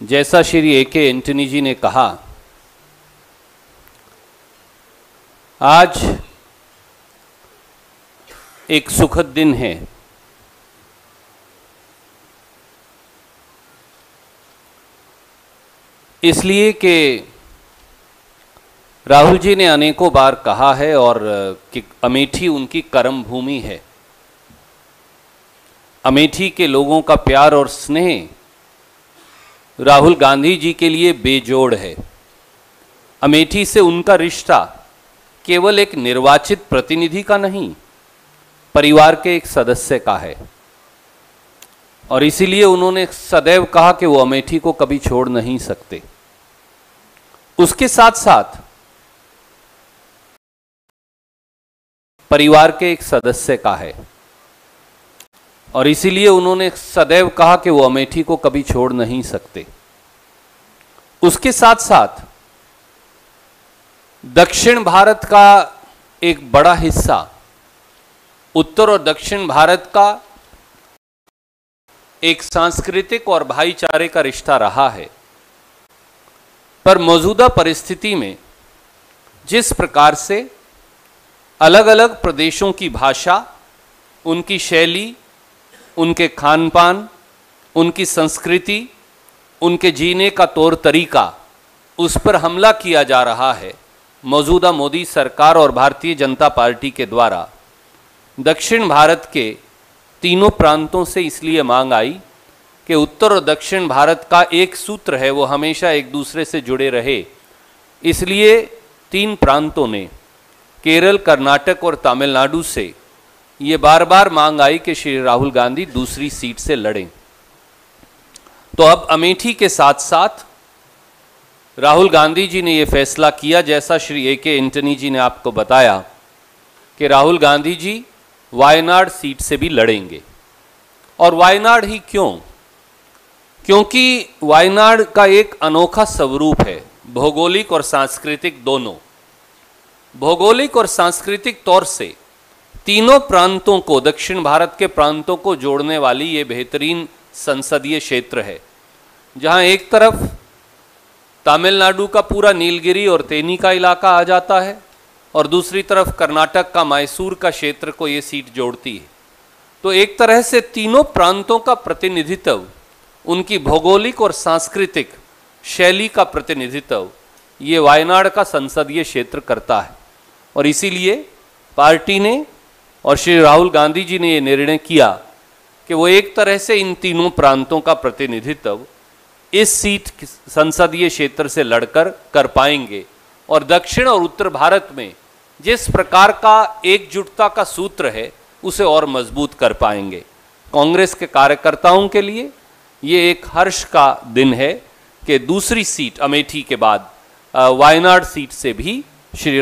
जैसा Shri A K. Antony जी ने कहा, आज एक सुखद दिन है। इसलिए कि राहुल जी ने अनेकों बार कहा है और कि अमेठी उनकी कर्म भूमि है। अमेठी के लोगों का प्यार और स्नेह राहुल गांधी जी के लिए बेजोड़ है। अमेठी से उनका रिश्ता केवल एक निर्वाचित प्रतिनिधि का नहीं, परिवार के एक सदस्य का है और इसीलिए उन्होंने सदैव कहा कि वो अमेठी को कभी छोड़ नहीं सकते। उसके साथ साथ परिवार के एक सदस्य का है और इसीलिए उन्होंने सदैव कहा कि वो अमेठी को कभी छोड़ नहीं सकते। उसके साथ साथ दक्षिण भारत का एक बड़ा हिस्सा, उत्तर और दक्षिण भारत का एक सांस्कृतिक और भाईचारे का रिश्ता रहा है, पर मौजूदा परिस्थिति में जिस प्रकार से अलग अलग प्रदेशों की भाषा, उनकी शैली, उनके खान पान, उनकी संस्कृति, उनके जीने का तौर तरीका, उस पर हमला किया जा रहा है। मौजूदा मोदी सरकार और भारतीय जनता पार्टी के द्वारा दक्षिण भारत के तीनों प्रांतों से इसलिए मांग आई कि उत्तर और दक्षिण भारत का एक सूत्र है, वो हमेशा एक दूसरे से जुड़े रहे। इसलिए तीन प्रांतों ने, केरल, कर्नाटक और तमिलनाडु से, ये बार बार मांग आई कि श्री राहुल गांधी दूसरी सीट से लड़ें। तो अब अमेठी के साथ साथ राहुल गांधी जी ने ये फैसला किया, जैसा श्री ए.के. एंटनी जी ने आपको बताया, कि राहुल गांधी जी वायनाड सीट से भी लड़ेंगे। और वायनाड ही क्यों? क्योंकि वायनाड का एक अनोखा स्वरूप है, भौगोलिक और सांस्कृतिक दोनों। भौगोलिक और सांस्कृतिक तौर से तीनों प्रांतों को, दक्षिण भारत के प्रांतों को जोड़ने वाली ये बेहतरीन संसदीय क्षेत्र है, जहां एक तरफ तमिलनाडु का पूरा नीलगिरी और तेनी का इलाका आ जाता है और दूसरी तरफ कर्नाटक का मैसूर का क्षेत्र को ये सीट जोड़ती है। तो एक तरह से तीनों प्रांतों का प्रतिनिधित्व, उनकी भौगोलिक और सांस्कृतिक शैली का प्रतिनिधित्व ये वायनाड का संसदीय क्षेत्र करता है। और इसीलिए पार्टी ने और श्री राहुल गांधी जी ने ये निर्णय किया कि वो एक तरह से इन तीनों प्रांतों का प्रतिनिधित्व इस सीट संसदीय क्षेत्र से लड़कर कर पाएंगे और दक्षिण और उत्तर भारत में जिस प्रकार का एकजुटता का सूत्र है उसे और मजबूत कर पाएंगे। कांग्रेस के कार्यकर्ताओं के लिए ये एक हर्ष का दिन है कि दूसरी सीट अमेठी के बाद वायनाड सीट से भी श्री